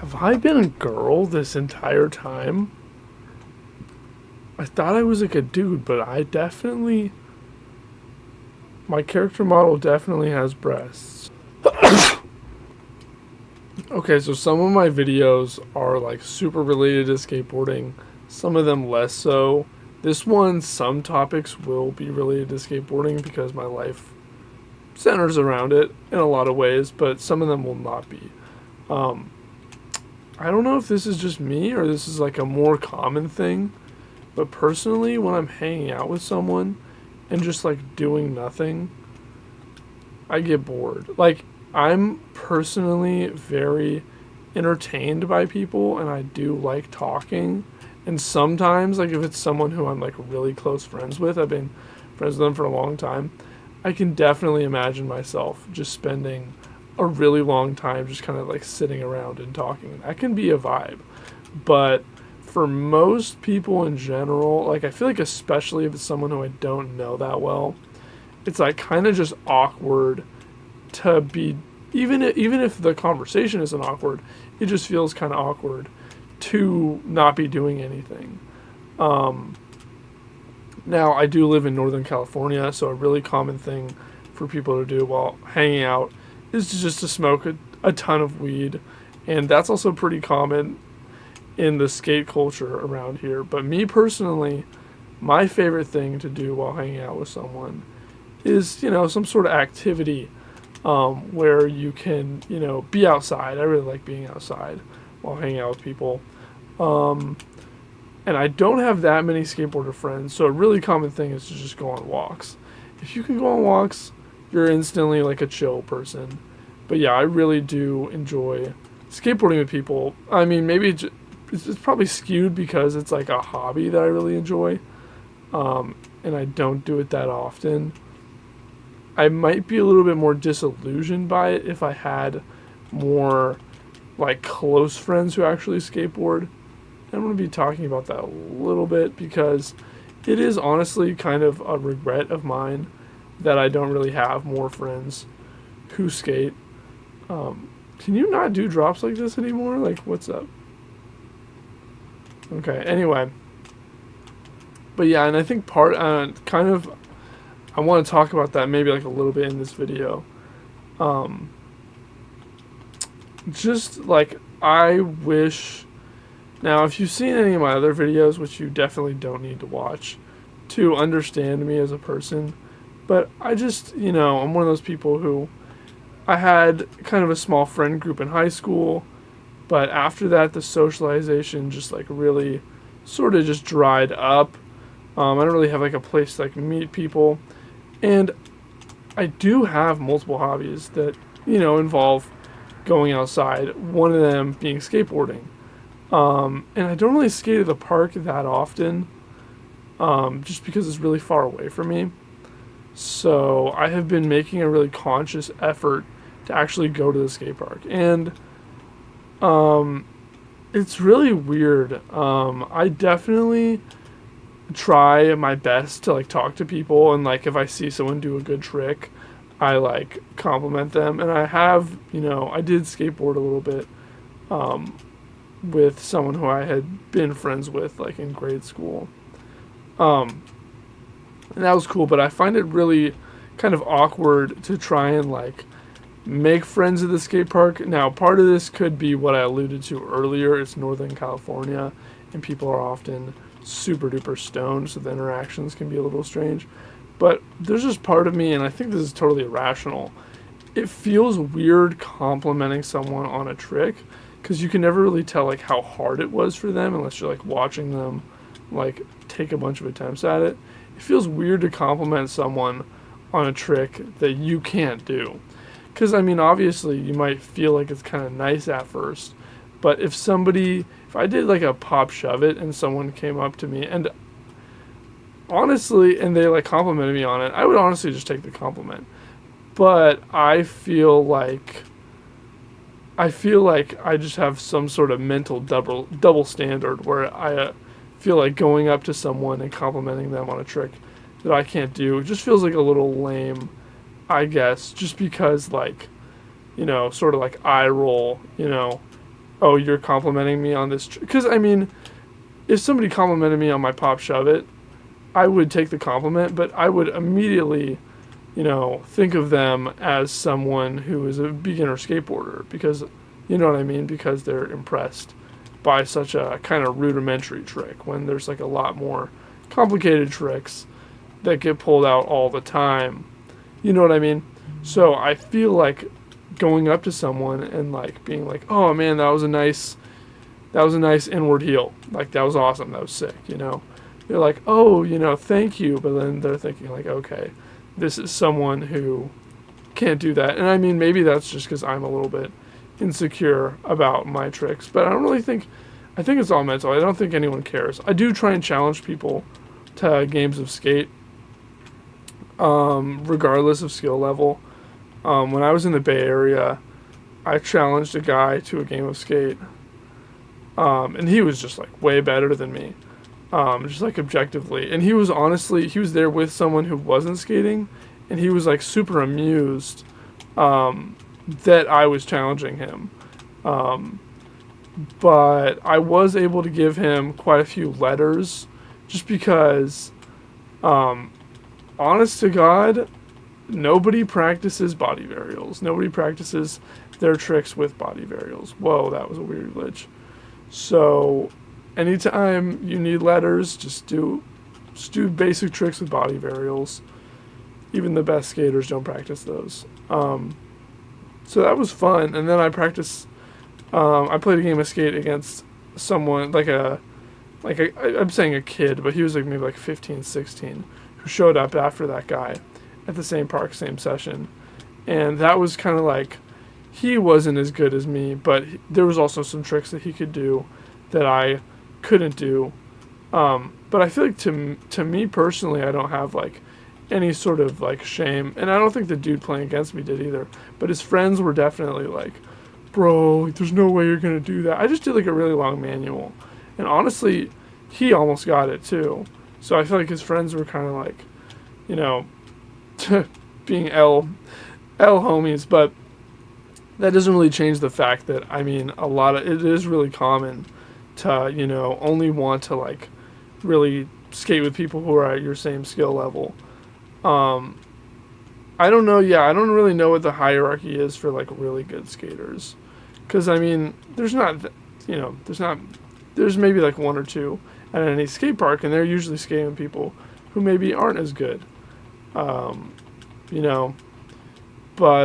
Have I been a girl this entire time? I thought I was like a dude, but I definitely. My character model definitely has breasts. Okay, so some of my videos are like super related to skateboarding, some of them less so. This one, some topics will be related to skateboarding because my life centers around it in a lot of ways, but some of them will not be. Um, I don't know if this is just me or this is like a more common thing, but personally, when I'm hanging out with someone and just like doing nothing, I get bored. Like, I'm personally very entertained by people and I do like talking. And sometimes, like, if it's someone who I'm like really close friends with, I've been friends with them for a long time, I can definitely imagine myself just spending a really long time just kind of like sitting around and talking. That can be a vibe. But for most people in general, like, I feel like, especially if it's someone who I don't know that well, it's like kind of just awkward to be, even if the conversation isn't awkward, it just feels kind of awkward to not be doing anything. Um, Now, I do live in Northern California, so a really common thing for people to do while hanging out is to smoke a ton of weed, and that's also pretty common in the skate culture around here. But me personally, my favorite thing to do while hanging out with someone is, some sort of activity where you can, be outside. I really like being outside while hanging out with people. Um, and I don't have that many skateboarder friends, so a really common thing is to just go on walks. If you can go on walks, you're instantly like a chill person. But yeah, I really do enjoy skateboarding with people. I mean, maybe it's probably skewed because it's like a hobby that I really enjoy, and I don't do it that often. I might be a little bit more disillusioned by it if I had more like close friends who actually skateboard. I'm going to be talking about that a little bit because it is honestly kind of a regret of mine that I don't really have more friends who skate. Can you not do drops like this anymore? Like, what's up? Okay, anyway. But yeah, and I think I want to talk about that maybe like a little bit in this video. Um, just like, I wish. Now, if you've seen any of my other videos, which you definitely don't need to watch to understand me as a person, but I just, I'm one of those people who I had kind of a small friend group in high school, but after that, the socialization just like really sort of just dried up. I don't really have like a place to like meet people, and I do have multiple hobbies that, involve going outside, one of them being skateboarding. And I don't really skate at the park that often, just because it's really far away from me. So I have been making a really conscious effort to actually go to the skate park. And it's really weird. I definitely try my best to like talk to people, and like if I see someone do a good trick, I like compliment them. And I did skateboard a little bit. With someone who I had been friends with, like in grade school. And that was cool, but I find it really kind of awkward to try and like make friends at the skate park. Now, part of this could be what I alluded to earlier. It's Northern California, and people are often super duper stoned, so the interactions can be a little strange. But there's just part of me, and I think this is totally irrational. It feels weird complimenting someone on a trick because you can never really tell like how hard it was for them unless you're like watching them like take a bunch of attempts at it. It feels weird to compliment someone on a trick that you can't do. Because I mean, obviously you might feel like it's kind of nice at first, but if I did like a pop shove it and someone came up to me and honestly, and they like complimented me on it, I would honestly just take the compliment. But I feel like I just have some sort of mental double standard where I feel like going up to someone and complimenting them on a trick that I can't do just feels like a little lame, I guess, just because like, sort of like eye roll, oh, you're complimenting me on this. Because, I mean, if somebody complimented me on my pop shove it, I would take the compliment, but I would immediately, think of them as someone who is a beginner skateboarder because, you know what I mean? Because they're impressed by such a kind of rudimentary trick when there's like a lot more complicated tricks that get pulled out all the time. You know what I mean? So I feel like going up to someone and like being like, "Oh man, that was a nice inward heel. Like that was awesome. That was sick." They're like, "Oh, thank you," but then they're thinking like, "Okay, this is someone who can't do that." And I mean, maybe that's just because I'm a little bit insecure about my tricks, but I don't really think. I think it's all mental. I don't think anyone cares. I do try and challenge people to games of skate, regardless of skill level. When I was in the Bay Area, I challenged a guy to a game of skate, and he was just like way better than me, just like objectively. And he was there with someone who wasn't skating, and he was like super amused that I was challenging him. But I was able to give him quite a few letters, just because, honest to God, nobody practices body varials. Nobody practices their tricks with body varials. Whoa, that was a weird glitch. So, anytime you need letters, just do basic tricks with body varials. Even the best skaters don't practice those. So that was fun. And then I played a game of skate against someone, I'm saying a kid, but he was like maybe like 15, 16, who showed up after that guy at the same park, same session. And that was kind of like, he wasn't as good as me, but there was also some tricks that he could do that I couldn't do. But I feel like to me personally, I don't have like any sort of like shame. And I don't think the dude playing against me did either. But his friends were definitely like, "Bro, like, there's no way you're going to do that." I just did like a really long manual. And honestly, he almost got it too. So I feel like his friends were kind of like, being L homies. But that doesn't really change the fact that, I mean, it is really common to, only want to like really skate with people who are at your same skill level. I don't know. Yeah, I don't really know what the hierarchy is for like really good skaters, because I mean, there's maybe like one or two at any skate park, and they're usually skating with people who maybe aren't as good. But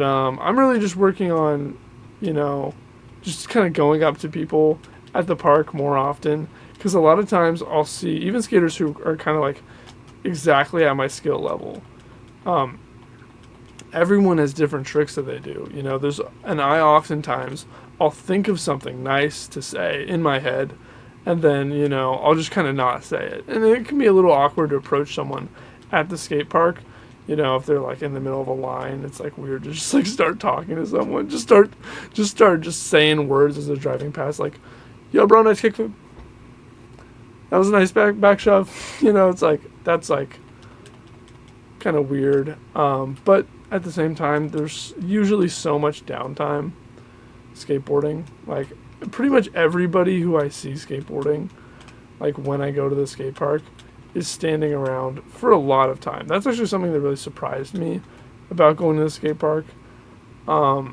I'm really just working on, just kind of going up to people at the park more often, because a lot of times I'll see even skaters who are kind of like exactly at my skill level. Everyone has different tricks that they do. I oftentimes I'll think of something nice to say in my head, and then I'll just kind of not say it, and it can be a little awkward to approach someone at the skate park. If they're like in the middle of a line, it's like weird to just like start talking to someone. Just start saying words as they're driving past, like, "Yo, bro, nice kickflip. That was a nice back shove." It's like, that's like kind of weird. But at the same time, there's usually so much downtime skateboarding. Like pretty much everybody who I see skateboarding, like when I go to the skate park, is standing around for a lot of time. That's actually something that really surprised me about going to the skate park. I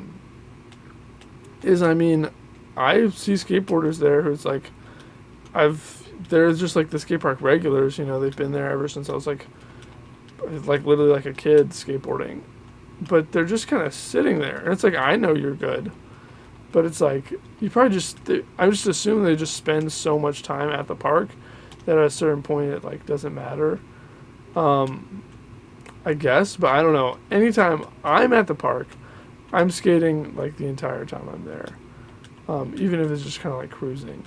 see skateboarders there who's like, they're just like the skate park regulars. They've been there ever since I was like literally like a kid skateboarding, but they're just kind of sitting there, and it's like, I know you're good, but it's like you probably I just assume they just spend so much time at the park that at a certain point it like doesn't matter. I guess, but I don't know. Anytime I'm at the park, I'm skating like the entire time I'm there, even if it's just kind of like cruising.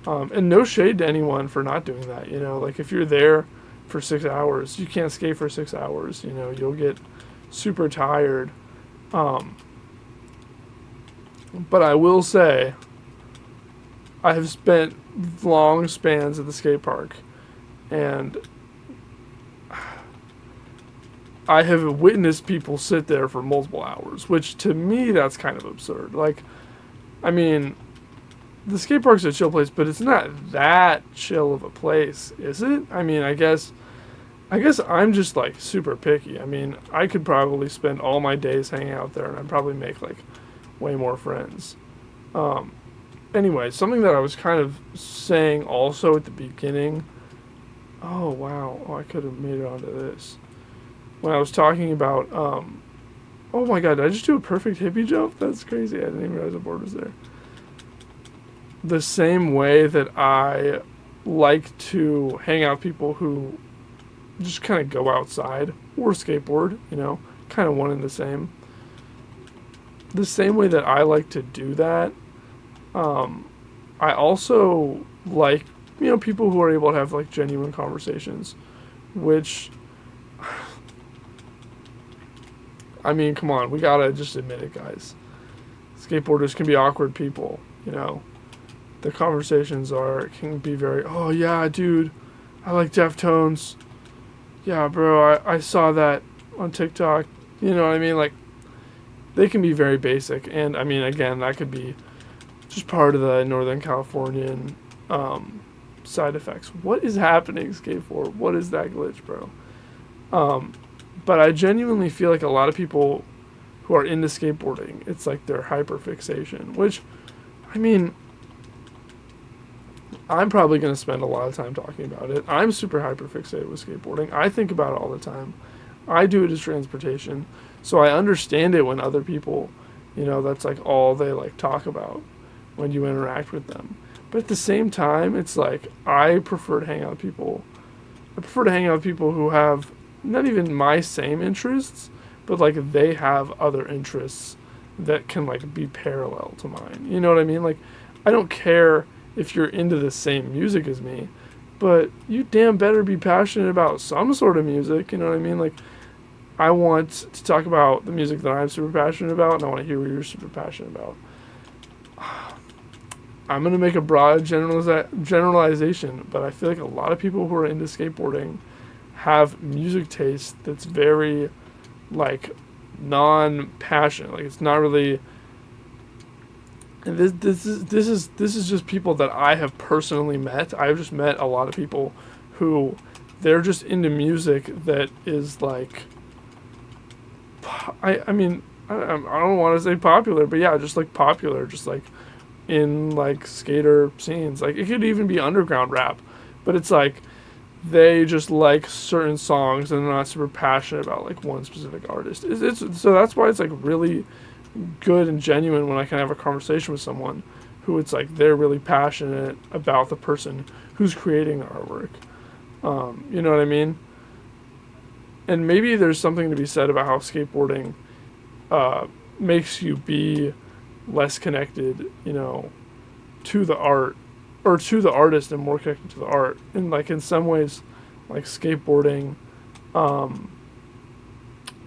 And no shade to anyone for not doing that. Like if you're there for 6 hours, you can't skate for 6 hours. You'll get super tired. But I will say, I have spent long spans at the skate park, and I have witnessed people sit there for multiple hours, which to me, that's kind of absurd. Like, I mean, the skate park's a chill place, but it's not that chill of a place, is it? I mean, I guess I'm just like super picky. I mean, I could probably spend all my days hanging out there, and I'd probably make like way more friends. Um, anyway, something that I was kind of saying also at the beginning. Oh wow! Oh, I could have made it onto this when I was talking about. Oh my god! Did I just do a perfect hippie jump? That's crazy. I didn't even realize the board was there. The same way that I like to hang out with people who just kind of go outside or skateboard, kind of one and the same. The same way that I like to do that, I also like, people who are able to have like genuine conversations, which, I mean, come on, we gotta just admit it, guys. Skateboarders can be awkward people. The conversations can be very, oh yeah, dude, I like Deftones. Yeah, bro, I saw that on TikTok. You know what I mean? Like, they can be very basic. And, I mean, again, that could be just part of the Northern Californian side effects. What is happening, Skate4? What is that glitch, bro? But I genuinely feel like a lot of people who are into skateboarding, it's like their hyperfixation. Which, I mean, I'm probably going to spend a lot of time talking about it. I'm super hyperfixated with skateboarding. I think about it all the time. I do it as transportation. So I understand it when other people, that's like all they like talk about when you interact with them. But at the same time, it's like I prefer to hang out with people. I prefer to hang out with people who have not even my same interests, but like they have other interests that can like be parallel to mine. You know what I mean? Like, I don't care if you're into the same music as me, but you damn better be passionate about some sort of music, you know what I mean? Like, I want to talk about the music that I'm super passionate about, and I want to hear what you're super passionate about. I'm going to make a broad generalization, but I feel like a lot of people who are into skateboarding have music taste that's very, like, non-passionate. Like, it's not really... And this is just people that I have personally met. I've just met a lot of people who they're just into music that is like, I mean, I don't want to say popular, but yeah, just like popular, just like in like skater scenes. Like, it could even be underground rap, but it's like they just like certain songs and they're not super passionate about like one specific artist. So that's why it's like really good and genuine when I can have a conversation with someone who it's like they're really passionate about the person who's creating the artwork. You know what I mean? And maybe there's something to be said about how skateboarding makes you be less connected, to the art or to the artist and more connected to the art. And like in some ways, like skateboarding,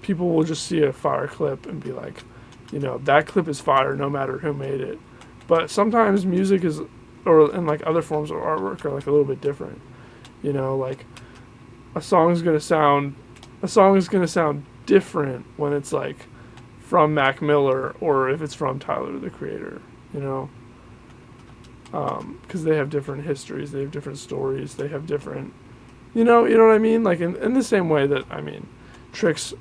people will just see a fire clip and be like, that clip is fire no matter who made it. But sometimes music and like other forms of artwork are like a little bit different. Like a song is gonna sound different when it's like from Mac Miller or if it's from Tyler the Creator. Because they have different histories, they have different stories, they have different, you know what I mean? Like in the same way that, I mean, tricks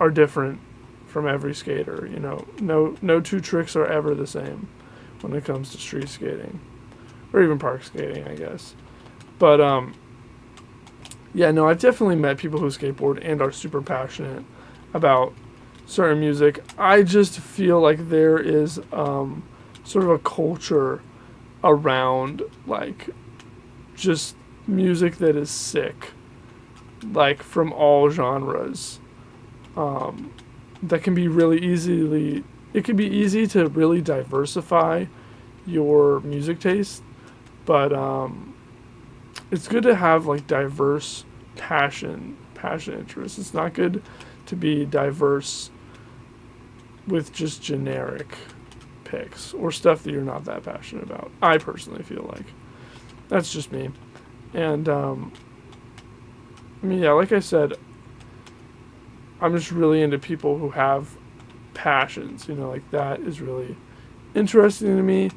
are different from every skater, no two tricks are ever the same when it comes to street skating or even park skating, I guess. But yeah, no, I've definitely met people who skateboard and are super passionate about certain music. I just feel like there is sort of a culture around like just music that is sick, like from all genres. That can be it can be easy to really diversify your music taste, but it's good to have like diverse passion interests. It's not good to be diverse with just generic picks or stuff that you're not that passionate about. I personally feel like that's just me. And I mean, yeah, like I said, I'm just really into people who have passions, like that is really interesting to me.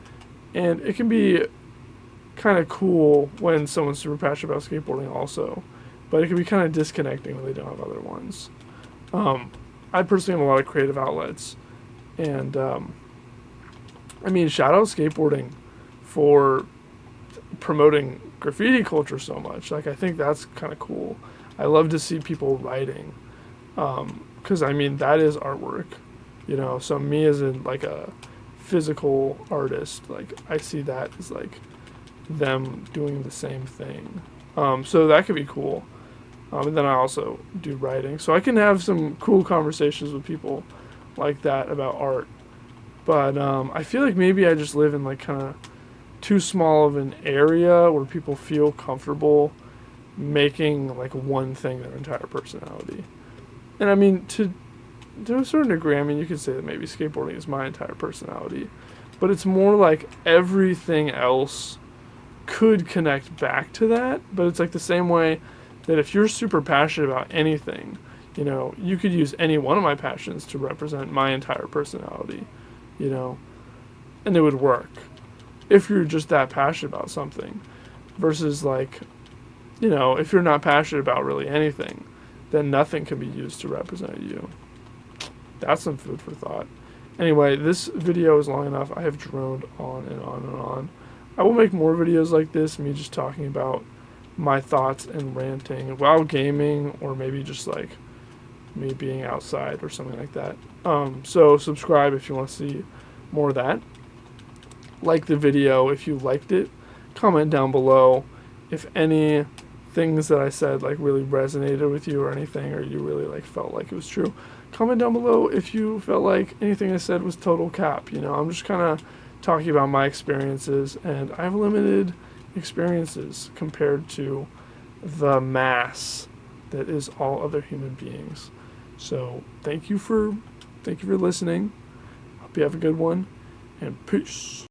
And it can be kind of cool when someone's super passionate about skateboarding also, but it can be kind of disconnecting when they don't have other ones. I personally have a lot of creative outlets, and I mean, shout out skateboarding for promoting graffiti culture so much. Like, I think that's kind of cool. I love to see people writing, because I mean that is artwork, you know. So me as in like a physical artist, like I see that as like them doing the same thing. So that could be cool. And then I also do writing, so I can have some cool conversations with people like that about art. But I feel like maybe I just live in like kind of too small of an area where people feel comfortable making like one thing their entire personality. And I mean, to a certain degree, I mean, you could say that maybe skateboarding is my entire personality, but it's more like everything else could connect back to that. But it's like the same way that if you're super passionate about anything, you know, you could use any one of my passions to represent my entire personality, you know, and it would work if you're just that passionate about something versus like, you know, if you're not passionate about really anything, then nothing can be used to represent you. That's some food for thought. Anyway, this video is long enough. I have droned on and on and on. I will make more videos like this, me just talking about my thoughts and ranting while gaming, or maybe just like me being outside or something like that. So subscribe if you want to see more of that. Like the video if you liked it. Comment down below if any things that I said like really resonated with you or anything, or you really like felt like it was true. Comment down below if you felt like anything I said was total cap. You know, I'm just kind of talking about my experiences, and I have limited experiences compared to the mass that is all other human beings. So thank you for listening. Hope you have a good one, and peace.